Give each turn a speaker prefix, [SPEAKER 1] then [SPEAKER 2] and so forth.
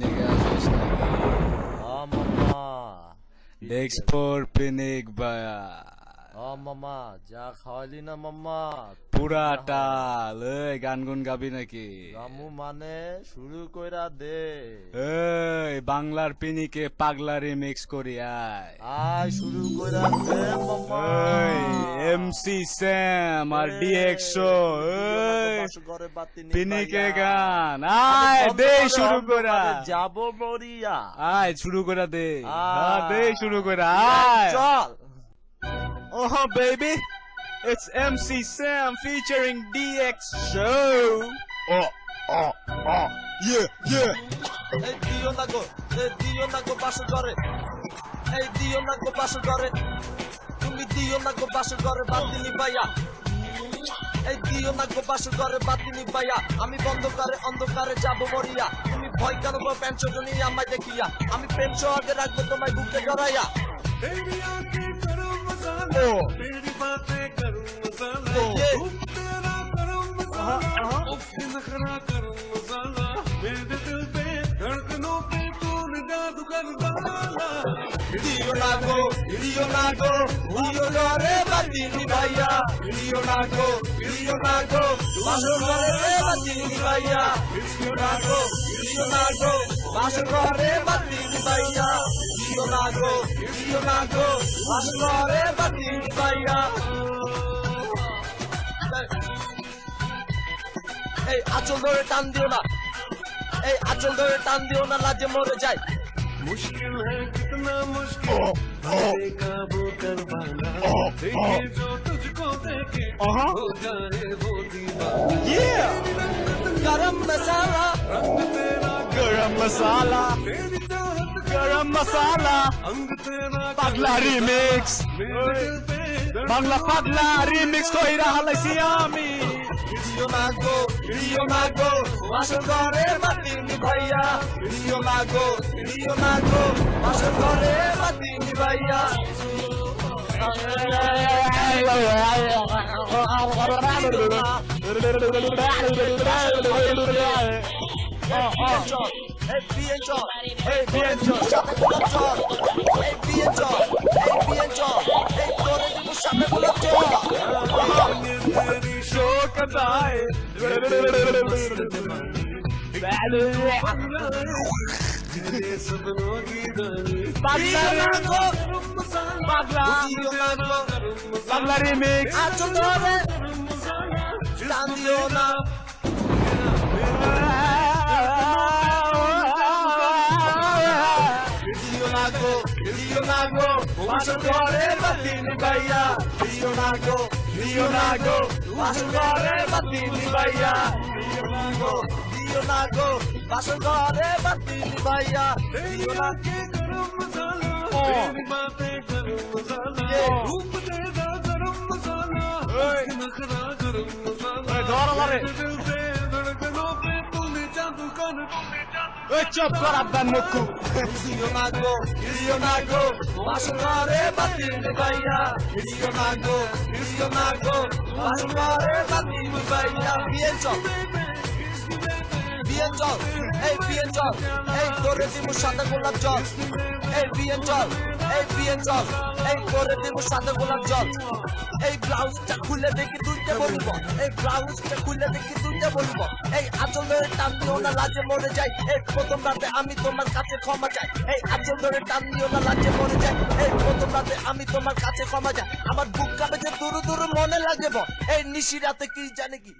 [SPEAKER 1] Nigga,
[SPEAKER 2] মামা
[SPEAKER 1] Export Pinik Baya.
[SPEAKER 2] মামা যা খাওয়ালি না মামা
[SPEAKER 1] পুরাটা লই গান গুন গাবি নাকি?
[SPEAKER 2] রামু মানে শুরু কইরা দে।
[SPEAKER 1] এই বাংলার পিনিকে পাগলারে মিক্স করি আয়।
[SPEAKER 2] আয় শুরু কইরা দে মামা।
[SPEAKER 1] এই এমসি স্যাম আর ডিএক্সও এই পিনিকে গান আয় দে শুরু করা।
[SPEAKER 2] যাব মরিয়া
[SPEAKER 1] আয় শুরু করা দে। হ্যাঁ দে শুরু করা আয়।
[SPEAKER 2] চল।
[SPEAKER 1] Oh baby, it's MC Sam featuring DX Show. Oh, yeah.
[SPEAKER 2] এই দিও না গো বাসর করে। এই দিও না গো বাসর করে। তুমি দিও না গো বাসর করে বাতিনি ভাইয়া। এই দিও না গো বাসর করে বাতিনি ভাইয়া। আমি অন্ধকারে যাব মরিয়া। তুমি ভয় কেন গো পেনশো জনি আমায় দেখিয়া। আমি পেনশো আগে রাখবো তোমায় বুকে জড়াইয়া।
[SPEAKER 3] तेरी आंखें करूं मसाला तेरी बातें करूं मसाला रूप तेरा करूं मसाला उसकी नखरा करूं मसाला मेरे दिल पे धड़कनों पे तूने जादू कर डाला
[SPEAKER 2] दियो ना गो दियो रे बातिनी भाइया। दियो ना गो बासर करे बातिनी भाइया। दियो ना गो बासर करे बातिनी भाइया। दियो ना गो बासर करे बातिनी भाइया। এই আঁচল ধরে টান দিও না। এই আঁচল ধরে টান দিও না লাজে মরে যায়।
[SPEAKER 3] मुश्किल है कितना मुश्किल तेरे काबू कर पाना देखे जो तुझको देखे हो जाए वो दीवाना
[SPEAKER 1] Yeah,
[SPEAKER 2] गरम मसाला
[SPEAKER 3] रंग तेरा
[SPEAKER 1] garam masala,
[SPEAKER 3] तेरी चाहत
[SPEAKER 1] garam masala,
[SPEAKER 3] अंग तेरा
[SPEAKER 1] Pagla remix,
[SPEAKER 3] मेरे दिल पे
[SPEAKER 1] Bangla Pagla remix কইরা হালাইছি আমি।
[SPEAKER 2] Rio Mago, বাসর ঘরে বাতিনি ভাইয়া। Rio Mago, বাসর ঘরে বাতিনি ভাইয়া। এই বিয়ে চল, সাথে গোলাপ চল। এই বিয়ে চল, এই তোরে দিব সাথে গোলাপ চল।
[SPEAKER 3] तेरी
[SPEAKER 1] শোকদায়
[SPEAKER 3] तेरे सपनों की रानी
[SPEAKER 1] পাগলা পাগলা রিমিক্স
[SPEAKER 2] আচল ধরে টান দিও না। দিও না গো বাসর ঘরে বাতিনি ভাইয়া। দিও না গো বাসর ঘরে বাতিনি ভাইয়া। দিও না গো বাসর ঘরে বাতিনি ভাইয়া। দিও না
[SPEAKER 3] गरम मसाला तेरी बातें गरम मसाला रूप तेरा गरम मसाला उसकी नखरा गरम मसाला
[SPEAKER 1] ধর
[SPEAKER 3] मेरे दिल पे धड़कनों पे तूने जादू कर
[SPEAKER 1] ওই চুপ কর আব্বার মুখু।
[SPEAKER 2] দিও না গো বাসর ঘরে বাতিনি ভাইয়া। দিও না গো বাসর ঘরে বাতিনি ভাইয়া। বিয়ে চল এই তোরে দিব সাদা গোলাপ জল। এই বিয়ে চল এই তোরে দিব সাদা গোলাপ জল। এই ব্লাউজটা খুলে দেখি দুইটা বলবো। এই আঁচল ধরে টান দিও না লাজে মরে যাই। এই প্রথম রাতে আমি তোমার কাছে ক্ষমা চাই। এই আঁচল ধরে টান দিও না লাজে মরে যাই। এই প্রথম রাতে আমি তোমার কাছে ক্ষমা চাই। আমার বুক কাঁপে যে দূর মনে লাগে এই নিশি রাতে কি জানে কি।